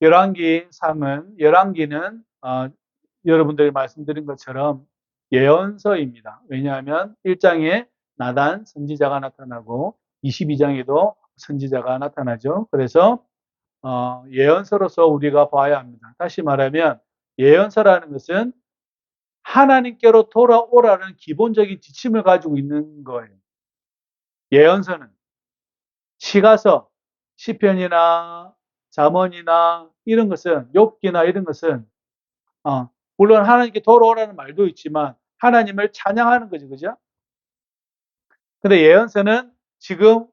열왕기는 여러분들이 말씀드린 것처럼 예언서입니다. 왜냐하면 1장에 나단 선지자가 나타나고 22장에도 선지자가 나타나죠. 그래서 예언서로서 우리가 봐야 합니다. 다시 말하면 예언서라는 것은 하나님께로 돌아오라는 기본적인 지침을 가지고 있는 거예요. 예언서는 시가서, 시편이나 잠언이나 이런 것은, 욥기나 이런 것은 물론 하나님께 돌아오라는 말도 있지만 하나님을 찬양하는 거죠. 그죠? 근데 예언서는 지금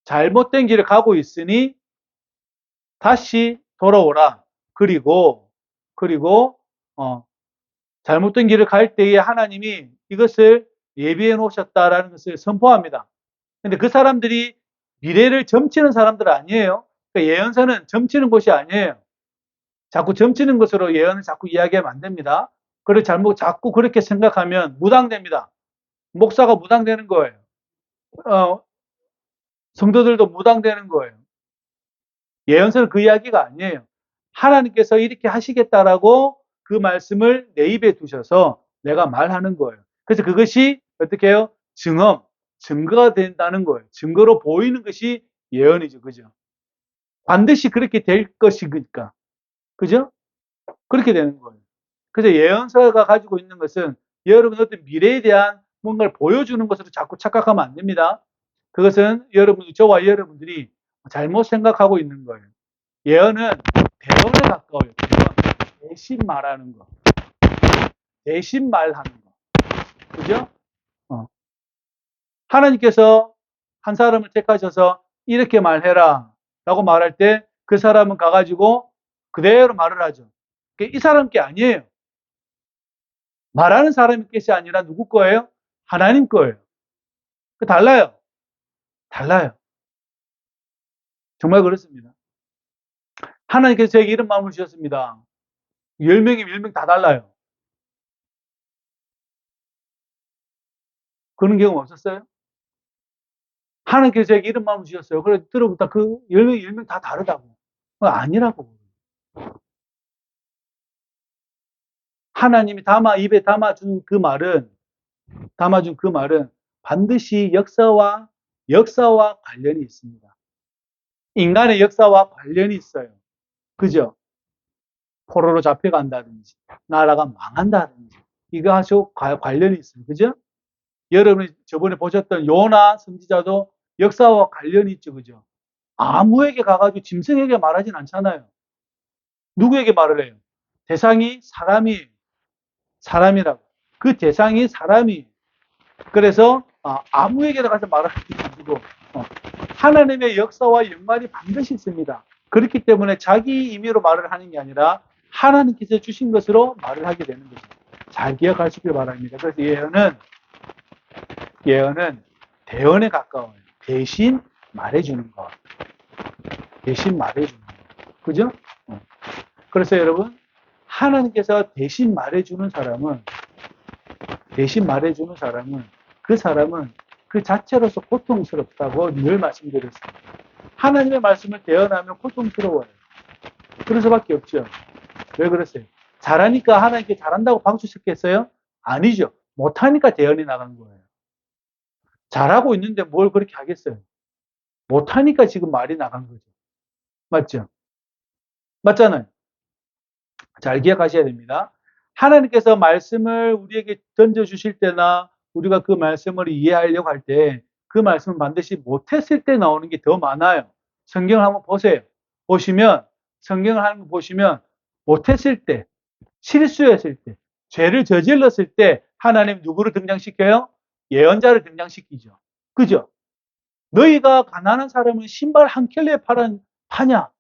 잘못된 길을 가고 있으니 다시 돌아오라. 그리고 잘못된 길을 갈 때에 하나님이 이것을 예비해 놓으셨다라는 것을 선포합니다. 근데 그 사람들이 미래를 점치는 사람들 아니에요. 그러니까 예언서는 점치는 곳이 아니에요. 자꾸 점치는 것으로 예언을 자꾸 이야기하면 안 됩니다. 그래 자꾸 그렇게 생각하면 무당됩니다. 목사가 무당되는 거예요. 성도들도 무당되는 거예요. 예언서는 그 이야기가 아니에요. 하나님께서 이렇게 하시겠다라고 그 말씀을 내 입에 두셔서 내가 말하는 거예요. 그래서 그것이 어떻게 해요? 증거가 된다는 거예요. 증거로 보이는 것이 예언이죠. 그죠? 반드시 그렇게 될 것이니까. 그죠? 그렇게 되는 거예요. 그래서 예언서가 가지고 있는 것은 여러분 어떤 미래에 대한 뭔가를 보여주는 것으로 자꾸 착각하면 안 됩니다. 그것은 저와 여러분들이 잘못 생각하고 있는 거예요. 예언은 대언에 가까워요. 대언. 대신 말하는 거. 대신 말하는 거. 그죠? 하나님께서 한 사람을 택하셔서 이렇게 말해라 라고 말할 때 그 사람은 가가지고 그대로 말을 하죠. 이 사람 게 아니에요. 말하는 사람의 것이 아니라 누구 거예요? 하나님 거예요. 달라요. 달라요. 정말 그렇습니다. 하나님께서 저에게 이런 마음을 주셨습니다. 10명이면 10명 다 달라요. 그런 경험 없었어요? 하나님께서 저에게 이런 마음을 주셨어요. 그래 들어보다 그 10명, 10명 다 다르다고. 아니라고. 하나님이 입에 담아준 그 말은 반드시 역사와 관련이 있습니다. 인간의 역사와 관련이 있어요. 그죠? 포로로 잡혀간다든지, 나라가 망한다든지, 이거 아주 관련이 있어요. 그죠? 여러분이 저번에 보셨던 요나 선지자도 역사와 관련이 있죠. 그죠? 아무에게 가가지고 짐승에게 말하진 않잖아요. 누구에게 말을 해요? 대상이 사람이라고. 그 대상이 사람이. 그래서 아무에게나 가서 말하지 않고 하나님의 역사와 연관이 반드시 있습니다. 그렇기 때문에 자기 임의로 말을 하는 게 아니라 하나님께서 주신 것으로 말을 하게 되는 거죠. 잘 기억하시길 바랍니다. 그래서 예언은 대언에 가까워요. 대신 말해주는 것. 대신 말해주는 것. 그죠? 그래서 여러분, 하나님께서 대신 말해주는 사람은 그 사람은 그 자체로서 고통스럽다고 늘 말씀드렸습니다. 하나님의 말씀을 대언하면 고통스러워요. 그럴 수밖에 없죠. 왜 그러세요? 잘하니까 하나님께 잘한다고 박수 쳤겠어요? 아니죠. 못하니까 대언이 나간 거예요. 잘하고 있는데 뭘 그렇게 하겠어요? 못하니까 지금 말이 나간 거죠. 맞죠? 맞잖아요. 잘 기억하셔야 됩니다. 하나님께서 말씀을 우리에게 던져주실 때나 우리가 그 말씀을 이해하려고 할 때 그 말씀은 반드시 못했을 때 나오는 게 더 많아요. 성경을 한번 보세요. 성경을 한번 보시면 못했을 때, 실수했을 때, 죄를 저질렀을 때 하나님 누구를 등장시켜요? 예언자를 등장시키죠. 그죠? 너희가 가난한 사람은 신발 한 켤레 파냐?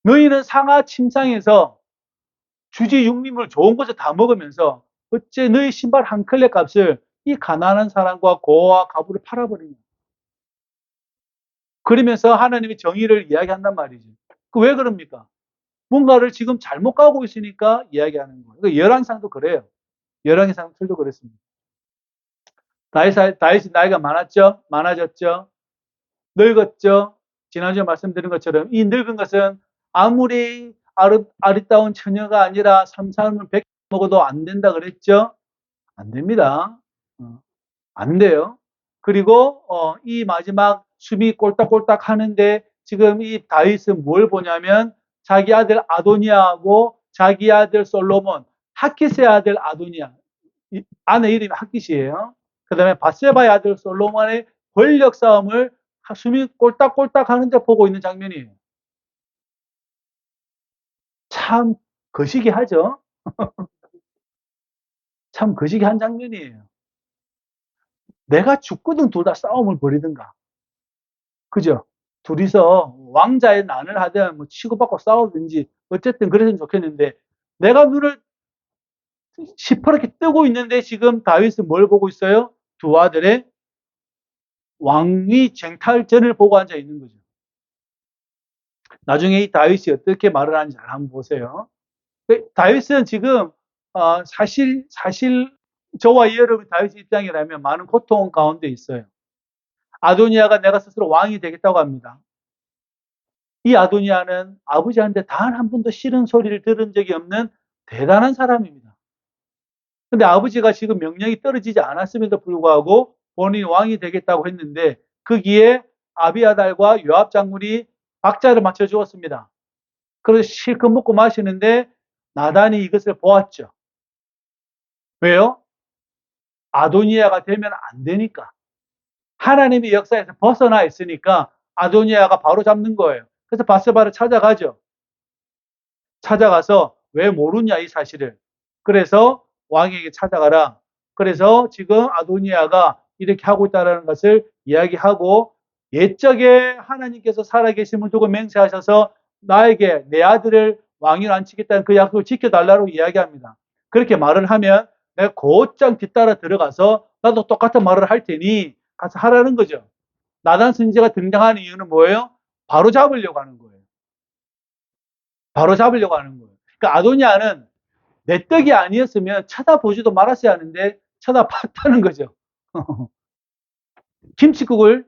너희는 상하 침상에서 주지 육림을 좋은 것을 다 먹으면서 어째 너희 신발 한 켤레 값을 이 가난한 사람과 고와 가부를 팔아버리냐. 그러면서 하나님의 정의를 이야기한단 말이지. 왜 그럽니까? 뭔가를 지금 잘못 가고 있으니까 이야기하는 거예요. 열왕상도 그래요. 열왕의 상틀도 그랬습니다. 다윗이 나이가 많아졌죠? 늙었죠? 지난주에 말씀드린 것처럼 이 늙은 것은 아무리 아리따운 처녀가 아니라 삼삼을 100 먹어도 안 된다 그랬죠? 안 됩니다. 안 돼요. 그리고 이 마지막 숨이 꼴딱꼴딱 하는데 지금 이 다윗은 뭘 보냐면 자기 아들 아도니아하고 자기 아들 솔로몬, 핫깃의 아들 아도니아, 아내 이름이 핫깃이에요. 그 다음에 바세바의 아들 솔로몬의 권력 싸움을 숨이 꼴딱꼴딱 하는데 보고 있는 장면이에요. 참 거시기 하죠. 참 거시기 한 장면이에요. 내가 죽거든 둘 다 싸움을 벌이든가. 그죠? 둘이서 왕자의 난을 하든 뭐 치고받고 싸우든지 어쨌든 그랬으면 좋겠는데 내가 눈을 시퍼렇게 뜨고 있는데 지금 다윗은 뭘 보고 있어요? 두 아들의 왕위 쟁탈전을 보고 앉아 있는 거죠. 나중에 이 다윗이 어떻게 말을 하는지 한번 보세요. 다윗은 지금 사실 저와 여러분 다윗의 입장이라면 많은 고통 가운데 있어요. 아도니아가 내가 스스로 왕이 되겠다고 합니다. 이 아도니아는 아버지한테 단 한 번도 싫은 소리를 들은 적이 없는 대단한 사람입니다. 근데 아버지가 지금 명령이 떨어지지 않았음에도 불구하고 본인이 왕이 되겠다고 했는데 거기에 아비아달과 요압 장군이 박자를 맞춰 주었습니다. 그래서 실컷 먹고 마시는데 나단이 이것을 보았죠. 왜요? 아도니아가 되면 안 되니까. 하나님의 역사에서 벗어나 있으니까 아도니아가 바로 잡는 거예요. 그래서 바세바를 찾아가죠. 찾아가서 왜 모르냐 이 사실을. 그래서 왕에게 찾아가라. 그래서 지금 아도니아가 이렇게 하고 있다는 것을 이야기하고 옛적에 하나님께서 살아계심을 두고 맹세하셔서 나에게 내 아들을 왕위로 앉히겠다는 그 약속을 지켜달라고 이야기합니다. 그렇게 말을 하면 내가 곧장 뒤따라 들어가서 나도 똑같은 말을 할 테니 가서 하라는 거죠. 나단 선지자가 등장하는 이유는 뭐예요? 바로 잡으려고 하는 거예요. 바로 잡으려고 하는 거예요. 그러니까 아도니아는 내 떡이 아니었으면 쳐다보지도 말았어야 하는데 쳐다봤다는 거죠. 김치국을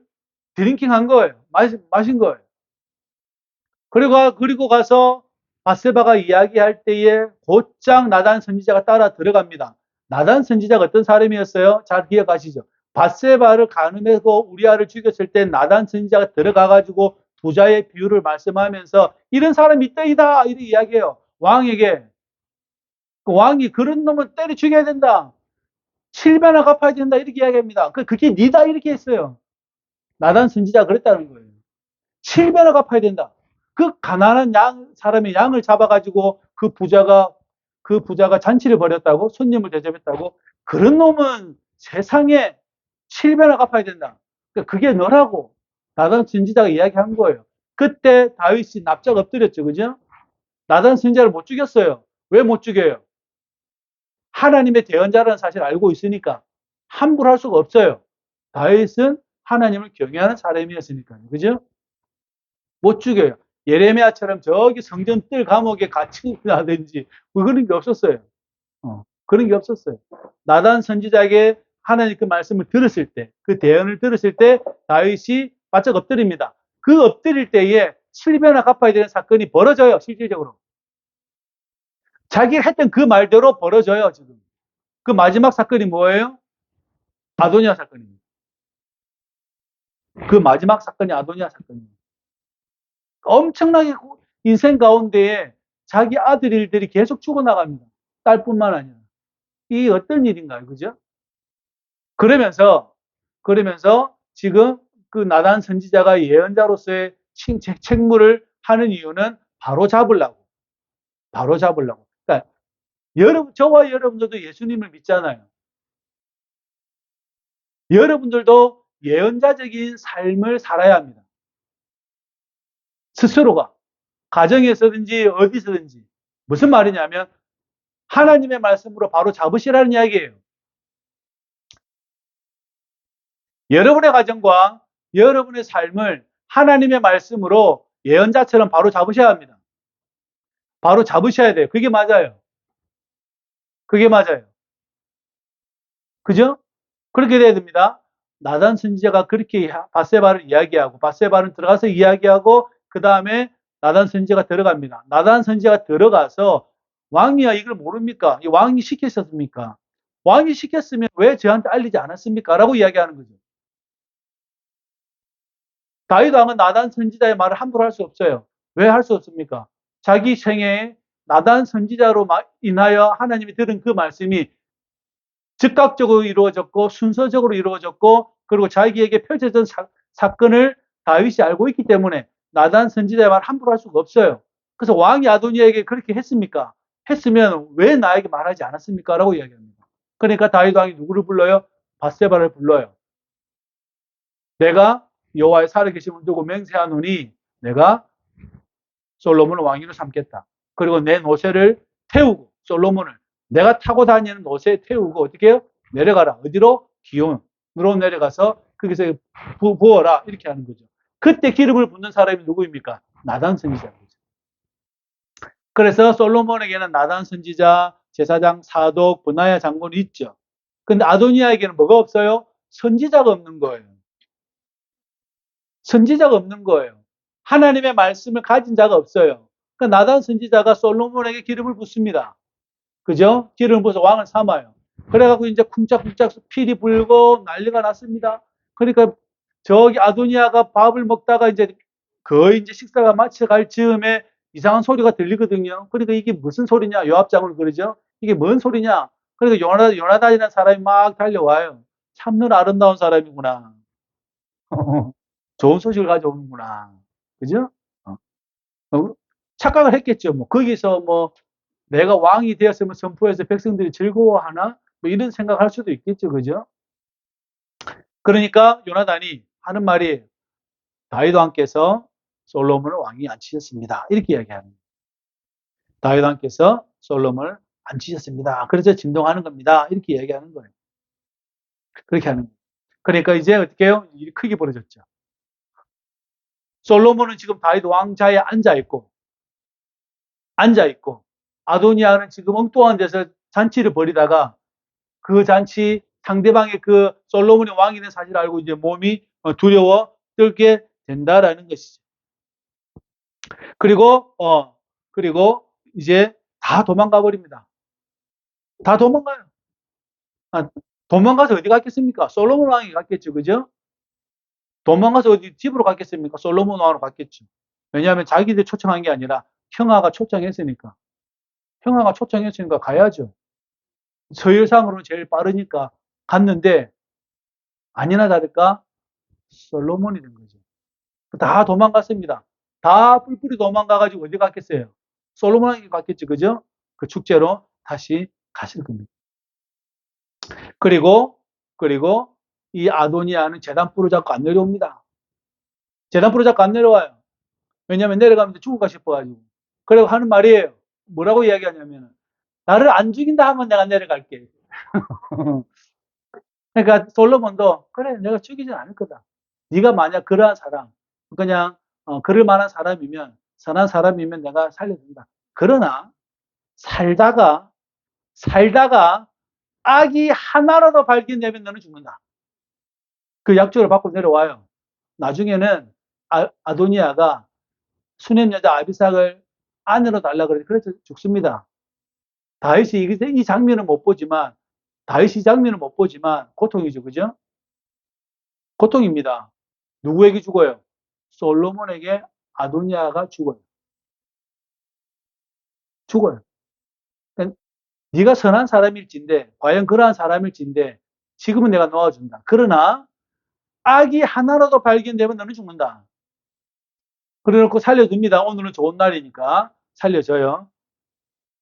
드링킹한 거예요. 마신 거예요. 그리고 가서 바세바가 이야기할 때에 곧장 나단 선지자가 따라 들어갑니다. 나단 선지자가 어떤 사람이었어요? 잘 기억하시죠? 바세바를 가늠해서 우리아를 죽였을 때 나단 선지자가 들어가가지고 부자의 비유를 말씀하면서 이런 사람이 있다 이렇게 이야기해요. 왕에게. 그 왕이 그런 놈을 때려 죽여야 된다. 7배나 갚아야 된다. 이렇게 이야기합니다. 그게 니다 이렇게 했어요. 나단 선지자가 그랬다는 거예요. 7배나 갚아야 된다. 그 가난한 사람의 양을 잡아가지고 그 부자가 잔치를 벌였다고, 손님을 대접했다고, 그런 놈은 세상에 7배나 갚아야 된다. 그게 너라고 나단 선지자가 이야기한 거예요. 그때 다윗이 납작 엎드렸죠. 그죠? 나단 선지자를 못 죽였어요. 왜 못 죽여요? 하나님의 대언자라는 사실을 알고 있으니까 함부로 할 수가 없어요. 다윗은 하나님을 경외하는 사람이었으니까요. 그죠? 못 죽여요. 예레미야처럼 저기 성전 뜰 감옥에 갇힌다든지 뭐 그런 게 없었어요. 그런 게 없었어요. 나단 선지자에게 하나님 그 말씀을 들었을 때, 그 대언을 들었을 때 다윗이 바짝 엎드립니다. 그 엎드릴 때에 7배나 갚아야 되는 사건이 벌어져요. 실질적으로. 자기가 했던 그 말대로 벌어져요. 지금. 그 마지막 사건이 뭐예요? 아도니아 사건입니다. 그 마지막 사건이 아도니아 사건입니다. 엄청나게 인생 가운데에 자기 아들들이 계속 죽어나갑니다. 딸뿐만 아니라. 이게 어떤 일인가요? 그죠? 그러면서 지금 그 나단 선지자가 예언자로서의 책무를 하는 이유는 바로 잡으려고. 그러니까 저와 여러분들도 예수님을 믿잖아요. 여러분들도 예언자적인 삶을 살아야 합니다. 스스로가. 가정에서든지 어디서든지. 무슨 말이냐면 하나님의 말씀으로 바로 잡으시라는 이야기예요. 여러분의 가정과 여러분의 삶을 하나님의 말씀으로 예언자처럼 바로 잡으셔야 합니다. 바로 잡으셔야 돼요. 그게 맞아요. 그게 맞아요. 그죠? 그렇게 돼야 됩니다. 나단 선지자가 그렇게 밧세바를 이야기하고 밧세바는 들어가서 이야기하고 그 다음에 나단 선지자가 들어갑니다. 나단 선지자가 들어가서 왕이야 이걸 모릅니까? 이 왕이 시켰습니까? 왕이 시켰으면 왜 저한테 알리지 않았습니까? 라고 이야기하는 거죠. 다윗 왕은 나단 선지자의 말을 함부로 할 수 없어요. 왜 할 수 없습니까? 자기 생애에 나단 선지자로 인하여 하나님이 들은 그 말씀이 즉각적으로 이루어졌고 순서적으로 이루어졌고 그리고 자기에게 펼쳐진 사건을 다윗이 알고 있기 때문에 나단 선지자의 말 함부로 할 수가 없어요. 그래서 왕이 아도니아에게 그렇게 했습니까? 했으면 왜 나에게 말하지 않았습니까? 라고 이야기합니다. 그러니까 다윗 왕이 누구를 불러요? 밧세바를 불러요. 내가 여호와의 살아계심을 두고 맹세하노니 내가 솔로몬을 왕위로 삼겠다. 그리고 내 노새를 태우고 솔로몬을 내가 타고 다니는 노새에 태우고 어떻게 해요? 내려가라. 어디로? 기온으로 내려가서 거기서 부어라. 이렇게 하는 거죠. 그때 기름을 붓는 사람이 누구입니까? 나단 선지자인 거죠. 그래서 솔로몬에게는 나단 선지자, 제사장, 사독, 브나야 장군이 있죠. 근데 아도니아에게는 뭐가 없어요? 선지자가 없는 거예요. 선지자가 없는 거예요. 하나님의 말씀을 가진 자가 없어요. 그러니까 나단 선지자가 솔로몬에게 기름을 붓습니다. 그죠? 기름을 부어서 왕을 삼아요. 그래갖고 이제 쿵짝쿵짝 필이 불고 난리가 났습니다. 그러니까 저기 아도니아가 밥을 먹다가 이제 거의 이제 식사가 마쳐갈 즈음에 이상한 소리가 들리거든요. 그러니까 이게 무슨 소리냐? 요압장으로 그러죠. 이게 뭔 소리냐? 그러니까 요나단이라는 사람이 막 달려와요. 참는 아름다운 사람이구나. 좋은 소식을 가져오는구나. 그죠? 어. 착각을 했겠죠. 뭐 거기서 뭐 내가 왕이 되었으면 선포해서 백성들이 즐거워하나? 뭐 이런 생각을 할 수도 있겠죠. 그죠? 그러니까 요나단이 하는 말이 다윗 왕께서 솔로몬을 왕이 앉히셨습니다. 이렇게 이야기하는 거예요. 다윗 왕께서 솔로몬을 앉히셨습니다. 그래서 진동하는 겁니다. 이렇게 이야기하는 거예요. 그렇게 하는 거예요. 그러니까 이제 어떻게 해요? 일이 크게 벌어졌죠. 솔로몬은 지금 다윗 왕자에 앉아 있고 아도니아는 지금 엉뚱한 데서 잔치를 벌이다가 그 잔치 상대방의 그 솔로몬의 왕이 된 사실을 알고 이제 몸이 두려워 떨게 된다라는 것이죠. 그리고 이제 다 도망가 버립니다. 다 도망가요. 아, 도망가서 어디 갔겠습니까? 솔로몬 왕이 갔겠죠. 그죠? 도망가서 어디 집으로 갔겠습니까? 솔로몬 왕으로 갔겠죠. 왜냐하면 자기들 초청한 게 아니라 형아가 초청했으니까. 형아가 초청했으니까 가야죠. 서열상으로는 제일 빠르니까 갔는데 아니나 다를까 솔로몬이 된 거죠. 다 도망갔습니다. 다 뿔뿔이 도망가가지고 어디 갔겠어요? 솔로몬에게 갔겠죠. 그죠? 그 축제로 다시 가실 겁니다. 그리고 이 아도니아는 제단불을 잡고 안 내려옵니다. 제단불을 잡고 안 내려와요. 왜냐하면 내려가면 죽을까 싶어가지고. 그리고 하는 말이에요. 뭐라고 이야기하냐면 나를 안 죽인다 하면 내가 내려갈게. 그러니까 솔로몬도 그래 내가 죽이진 않을 거다. 네가 만약 그러한 사람 그냥 그럴 만한 사람이면 선한 사람이면 내가 살려준다. 그러나 살다가 악이 하나라도 발견되면 너는 죽는다. 그 약속을 받고 내려와요. 나중에는 아도니아가 수냄 여자 아비삭을 아내로 달라 그래서 죽습니다. 다윗이 이 장면은 못 보지만 다윗이 장면은 못 보지만 고통이죠. 그죠? 고통입니다. 누구에게 죽어요? 솔로몬에게 아도니아가 죽어요. 죽어요. 그러니까 네가 선한 사람일진데 과연 그러한 사람일진데 지금은 내가 놓아준다. 그러나 악이 하나라도 발견되면 너는 죽는다. 그래놓고 살려줍니다. 오늘은 좋은 날이니까 살려줘요.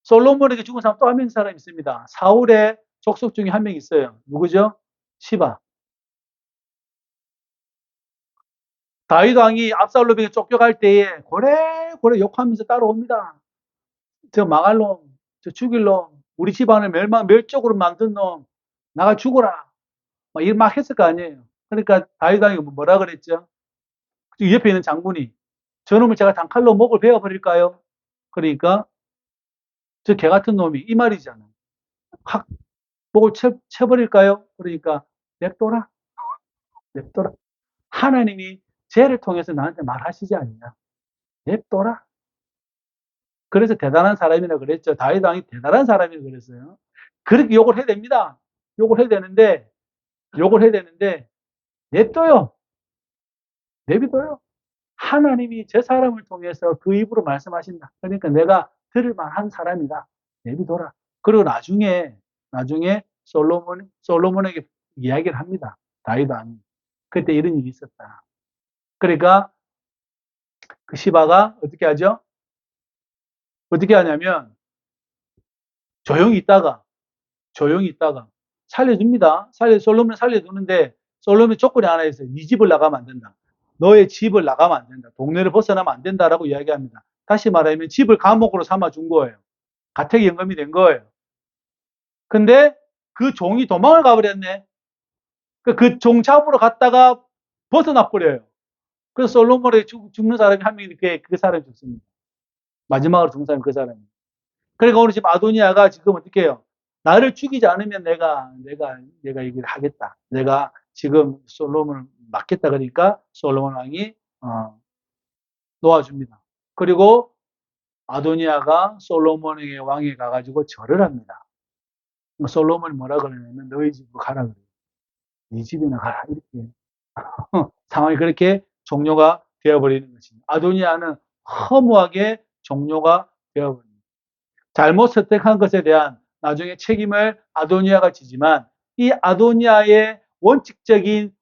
솔로몬에게 죽은 사람 또 한 명 사람 있습니다. 사울의 족속 중에 한 명 있어요. 누구죠? 시바. 다윗 왕이 압살롬에게 쫓겨갈 때에 고래고래 욕하면서 따라옵니다. 저 망할 놈, 저 죽일 놈, 우리 집안을 멸족으로 만든 놈, 나가 죽어라. 막 했을 거 아니에요. 그러니까 다윗 왕이 뭐라 그랬죠? 옆에 있는 장군이 저놈을 제가 단칼로 목을 베어버릴까요? 그러니까 저 개 같은 놈이 이 말이잖아. 확 목을 쳐버릴까요? 그러니까 냅둬라. 냅둬라. 하나님이 죄를 통해서 나한테 말하시지 않냐. 냅둬라. 그래서 대단한 사람이라 그랬죠. 다윗 왕이 대단한 사람이라 그랬어요. 그렇게 욕을 해야 됩니다. 욕을 해야 되는데, 냅둬요. 내비둬요. 하나님이 제 사람을 통해서 그 입으로 말씀하신다. 그러니까 내가 들을 만한 사람이다. 내비둬라. 그리고 나중에 솔로몬에게 이야기를 합니다. 다윗 왕이. 그때 이런 일이 있었다. 그러니까 그 시바가 어떻게 하죠? 어떻게 하냐면 조용히 있다가 살려줍니다. 솔로몬을 살려두는데 솔로몬이 조건이 하나 있어요. 네 집을 나가면 안 된다. 너의 집을 나가면 안 된다. 동네를 벗어나면 안 된다라고 이야기합니다. 다시 말하면 집을 감옥으로 삼아준 거예요. 가택이 연금이 된 거예요. 근데 그 종이 도망을 가버렸네. 그 종 잡으러 갔다가 벗어나 버려요. 그래서 솔로몬에 죽는 사람이 한 명이 그 사람이 죽습니다. 마지막으로 죽는 사람이 그 사람이에요. 그러니까 오늘 지금 아도니아가 지금 어떻게 해요? 나를 죽이지 않으면 내가 얘기를 하겠다. 내가 지금 솔로몬을 맡겠다. 그러니까 솔로몬 왕이, 놓아줍니다. 그리고 아도니아가 솔로몬에게 왕에 가가지고 절을 합니다. 솔로몬이 뭐라 그러냐면 너희 집으로 가라 그래요. 네 집이나 가라. 이렇게. 상황이 그렇게 종료가 되어버리는 것입니다. 아도니아는 허무하게 종료가 되어버립니다. 잘못 선택한 것에 대한 나중에 책임을 아도니아가 지지만 이 아도니아의 원칙적인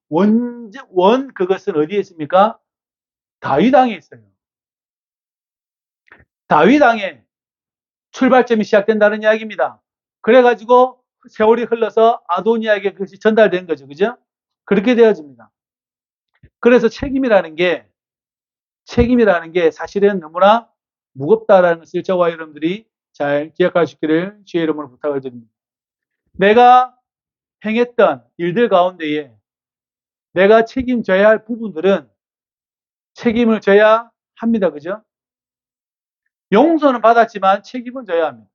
그것은 어디에 있습니까? 다윗 왕에 있어요. 다윗 왕의 출발점이 시작된다는 이야기입니다. 그래가지고 세월이 흘러서 아도니아에게 그것이 전달된 거죠. 그죠? 그렇게 되어집니다. 그래서 책임이라는 게 사실은 너무나 무겁다라는 것을 저와 여러분들이 잘 기억할 수 있기를 주의 이름으로 부탁을 드립니다. 내가 행했던 일들 가운데에 내가 책임져야 할 부분들은 책임을 져야 합니다. 그죠? 용서는 받았지만 책임은 져야 합니다.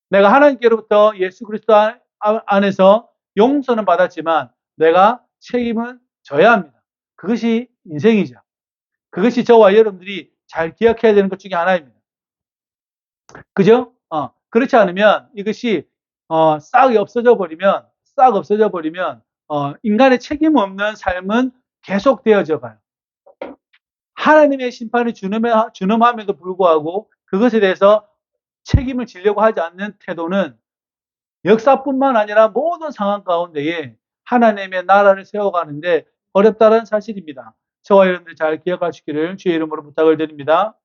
내가 하나님께로부터 예수 그리스도 안에서 용서는 받았지만 내가 책임은 져야 합니다. 그것이 인생이죠. 그것이 저와 여러분들이 잘 기억해야 되는 것 중에 하나입니다. 그죠? 그렇지 않으면 이것이 싹 없어져 버리면 인간의 책임 없는 삶은 계속 되어져 가요. 하나님의 심판이 준엄함에도 불구하고 그것에 대해서 책임을 지려고 하지 않는 태도는 역사뿐만 아니라 모든 상황 가운데에 하나님의 나라를 세워가는데 어렵다는 사실입니다. 저와 여러분들 잘 기억하시기를 주의 이름으로 부탁을 드립니다.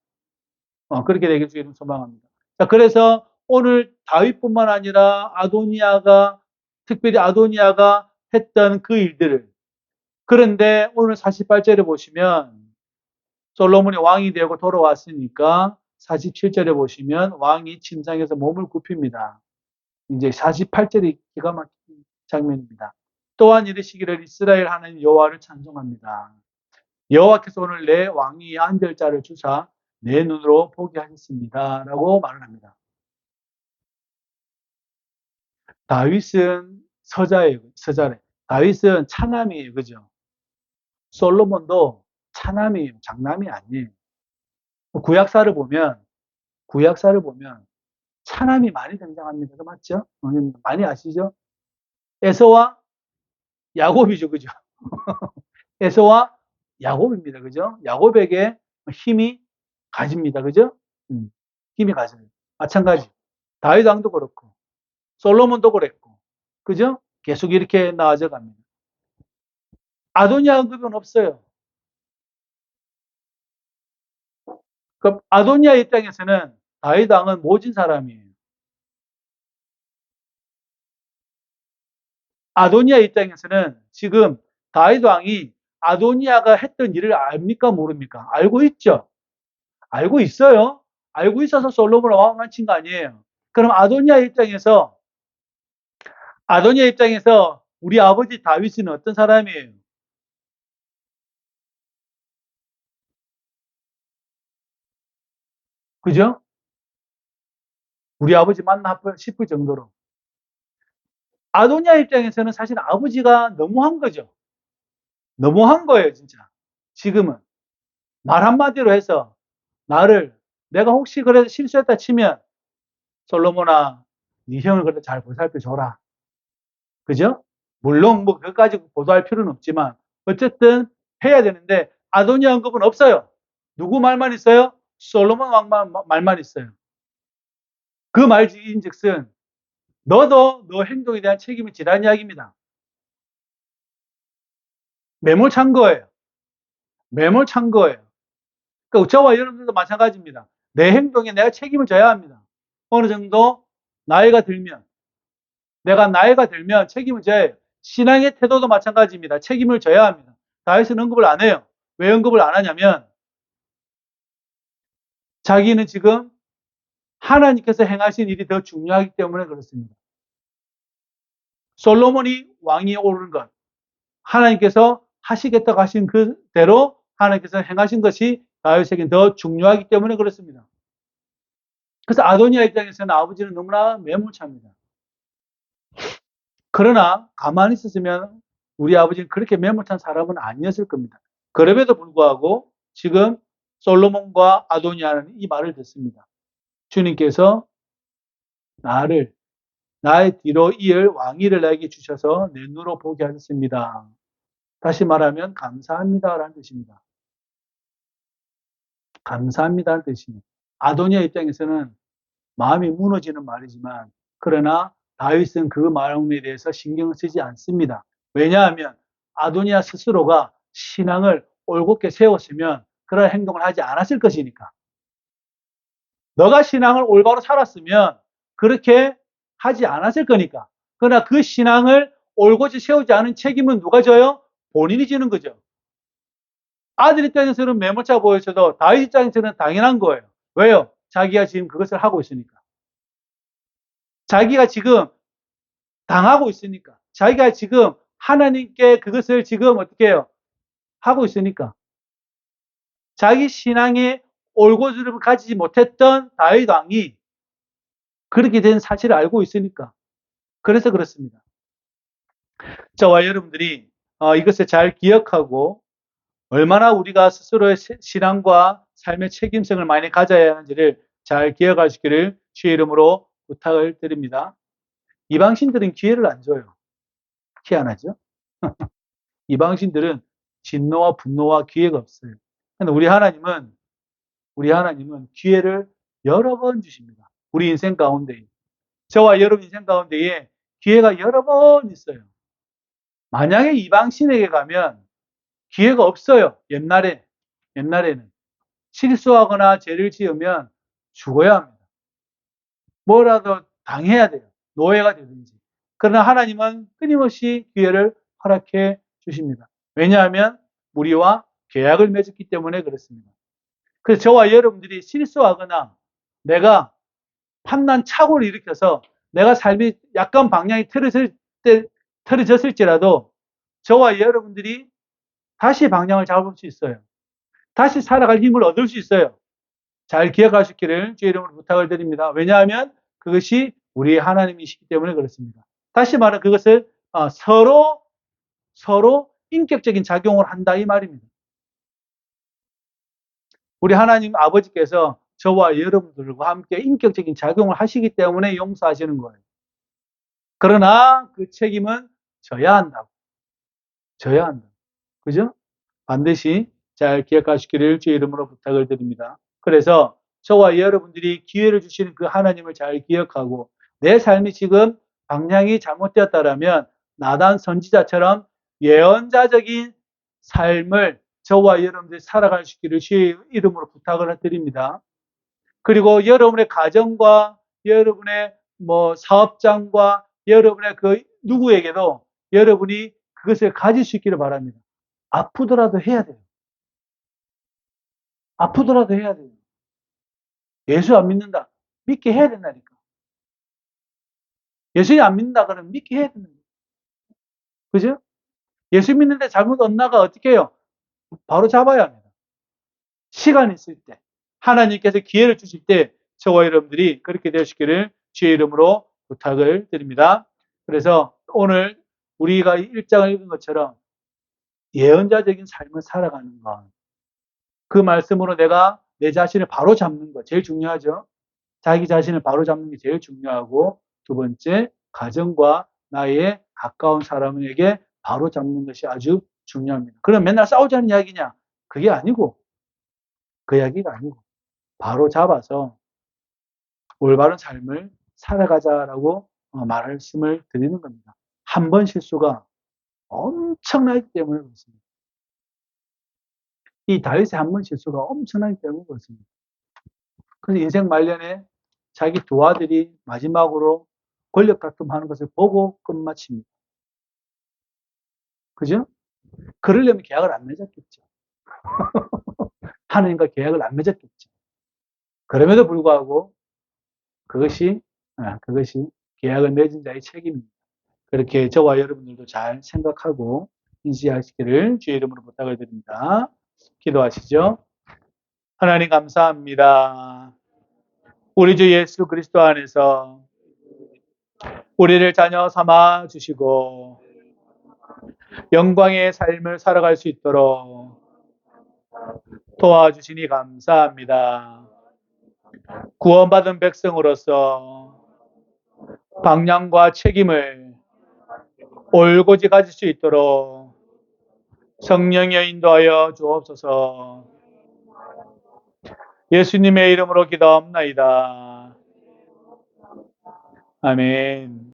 그렇게 되길 주의 이름 소망합니다. 자, 그래서 오늘 다윗뿐만 아니라 특별히 아도니아가 했던 그 일들을, 그런데 오늘 48절에 보시면 솔로몬이 왕이 되고 돌아왔으니까 47절에 보시면 왕이 침상에서 몸을 굽힙니다. 이제 48절이 기가 막힌 장면입니다. 또한 이르시기를 이스라엘 하나님 여호와를 찬송합니다. 여호와께서 오늘 내 왕위 앉을 자를 주사 내 눈으로 보게 하셨습니다. 라고 말을 합니다. 다윗은 서자래. 다윗은 차남이에요. 그죠? 솔로몬도 차남이에요. 장남이 아니에요. 구약사를 보면 차남이 많이 등장합니다. 맞죠? 많이 아시죠? 에서와 야곱이죠. 그죠? 에서와 야곱입니다. 그죠? 야곱에게 힘이 가집니다. 그죠? 힘이 가져요. 마찬가지. 다윗 왕도 그렇고, 솔로몬도 그랬고, 그죠? 계속 이렇게 나아져 갑니다. 아도니아 언급은 없어요. 그럼 아도니아 입장에서는 다윗 왕은 모진 사람이에요. 아도니아 입장에서는 지금 다윗 왕이 아도니아가 했던 일을 압니까 모릅니까? 알고 있죠. 알고 있어요. 알고 있어서 솔로몬을 왕만 친 거 아니에요. 그럼 아도니아 입장에서 우리 아버지 다윗은 어떤 사람이에요? 그죠? 우리 아버지 맞나 싶을 정도로. 아도니아 입장에서는 사실 아버지가 너무한 거죠. 너무한 거예요, 진짜. 지금은. 말 한마디로 해서 내가 혹시 그래서 실수했다 치면 솔로몬아, 네 형을 그래도 잘 보살펴 줘라. 그죠? 물론 뭐 그것까지 보도할 필요는 없지만 어쨌든 해야 되는데 아도니아 언급은 없어요. 누구 말만 있어요? 솔로몬 왕 말만 있어요. 그 말인즉슨 너도 너 행동에 대한 책임을 지라는 이야기입니다. 매몰찬 거예요. 매몰찬 거예요. 그러니까 저와 여러분들도 마찬가지입니다. 내 행동에 내가 책임을 져야 합니다. 어느 정도 내가 나이가 들면 책임을 져야 해요. 신앙의 태도도 마찬가지입니다. 책임을 져야 합니다. 다윗은 언급을 안 해요. 왜 언급을 안 하냐면 자기는 지금 하나님께서 행하신 일이 더 중요하기 때문에 그렇습니다. 솔로몬이 왕이 오른 것, 하나님께서 하시겠다고 하신 그대로 하나님께서 행하신 것이 다윗에게 더 중요하기 때문에 그렇습니다. 그래서 아도니아 입장에서는 아버지는 너무나 매몰차입니다. 그러나 가만히 있었으면 우리 아버지는 그렇게 매몰찬 사람은 아니었을 겁니다. 그럼에도 불구하고 지금 솔로몬과 아도니아는 이 말을 듣습니다. 주님께서 나의 뒤로 이을 왕위를 나에게 주셔서 내 눈으로 보게 하셨습니다. 다시 말하면 감사합니다라는 뜻입니다. 감사합니다라는 뜻입니다. 아도니아 입장에서는 마음이 무너지는 말이지만 그러나 다윗은 그 마음에 대해서 신경을 쓰지 않습니다. 왜냐하면 아도니아 스스로가 신앙을 올곧게 세웠으면 그런 행동을 하지 않았을 것이니까. 너가 신앙을 올바로 살았으면 그렇게 하지 않았을 거니까. 그러나 그 신앙을 올곧이 세우지 않은 책임은 누가 져요? 본인이 지는 거죠. 아들 입장에서는 매몰차 보여서도 다윗 입장에서는 당연한 거예요. 왜요? 자기가 지금 그것을 하고 있으니까. 자기가 지금 당하고 있으니까. 자기가 지금 하나님께 그것을 지금 어떻게 해요? 하고 있으니까. 자기 신앙의 올곧음을 가지지 못했던 다윗 왕이 그렇게 된 사실을 알고 있으니까. 그래서 그렇습니다. 저와 여러분들이 이것을 잘 기억하고 얼마나 우리가 스스로의 신앙과 삶의 책임성을 많이 가져야 하는지를 잘 기억하시기를 주의 이름으로 부탁을 드립니다. 이방신들은 기회를 안 줘요. 희한하죠? 이방신들은 진노와 분노와 기회가 없어요. 근데 우리 하나님은 기회를 여러 번 주십니다. 우리 인생 가운데. 저와 여러분 인생 가운데에 기회가 여러 번 있어요. 만약에 이방신에게 가면 기회가 없어요. 옛날에는. 실수하거나 죄를 지으면 죽어야 합니다. 뭐라도 당해야 돼요. 노예가 되든지. 그러나 하나님은 끊임없이 기회를 허락해 주십니다. 왜냐하면 우리와 계약을 맺었기 때문에 그렇습니다. 그래서 저와 여러분들이 실수하거나 내가 판단 착오를 일으켜서 내가 삶이 약간 방향이 틀어졌을지라도 저와 여러분들이 다시 방향을 잡을 수 있어요. 다시 살아갈 힘을 얻을 수 있어요. 잘 기억하시기를 주의 이름으로 부탁을 드립니다. 왜냐하면 그것이 우리 하나님이시기 때문에 그렇습니다. 다시 말해 그것을 서로 인격적인 작용을 한다 이 말입니다. 우리 하나님 아버지께서 저와 여러분들과 함께 인격적인 작용을 하시기 때문에 용서하시는 거예요. 그러나 그 책임은 져야 한다고. 져야 한다. 그죠? 반드시 잘 기억하시기를 주의 이름으로 부탁을 드립니다. 그래서 저와 여러분들이 기회를 주시는 그 하나님을 잘 기억하고 내 삶이 지금 방향이 잘못되었다라면 나단 선지자처럼 예언자적인 삶을 저와 여러분들이 살아갈 수 있기를 주의 이름으로 부탁을 드립니다. 그리고 여러분의 가정과 여러분의 사업장과 여러분의 그 누구에게도 여러분이 그것을 가질 수 있기를 바랍니다. 아프더라도 해야 돼요. 아프더라도 해야 돼요. 예수 안 믿는다. 믿게 해야 된다니까. 예수님 안 믿는다 그러면 믿게 해야 된다. 그죠? 예수 믿는데 잘못 엇나가 어떻게 해요? 바로 잡아야 합니다. 시간 있을 때. 하나님께서 기회를 주실 때 저와 여러분들이 그렇게 되시기를 주의 이름으로 부탁을 드립니다. 그래서 오늘 우리가 1장을 읽은 것처럼 예언자적인 삶을 살아가는 것. 그 말씀으로 내가 내 자신을 바로 잡는 것. 제일 중요하죠. 자기 자신을 바로 잡는 게 제일 중요하고, 두 번째, 가정과 나의 가까운 사람에게 바로 잡는 것이 아주 중요합니다. 그럼 맨날 싸우자는 이야기냐? 그게 아니고, 그 이야기가 아니고, 바로 잡아서 올바른 삶을 살아가자라고 말씀을 드리는 겁니다. 한 번 실수가 엄청나기 때문에 그렇습니다. 이 다윗의 한 번 실수가 엄청나기 때문에 그렇습니다. 그래서 인생 말년에 자기 두 아들이 마지막으로 권력 다툼하는 것을 보고 끝마칩니다. 그죠? 그러려면 계약을 안 맺었겠죠. 하나님과 계약을 안 맺었겠죠. 그럼에도 불구하고 그것이 계약을 맺은 자의 책임입니다. 그렇게 저와 여러분들도 잘 생각하고 인지하시기를 주의 이름으로 부탁을 드립니다. 기도하시죠. 하나님 감사합니다. 우리 주 예수 그리스도 안에서 우리를 자녀 삼아 주시고 영광의 삶을 살아갈 수 있도록 도와주시니 감사합니다. 구원받은 백성으로서 방향과 책임을 올곧이 가질 수 있도록 성령여 인도하여 주옵소서. 예수님의 이름으로 기도합나이다. 아멘.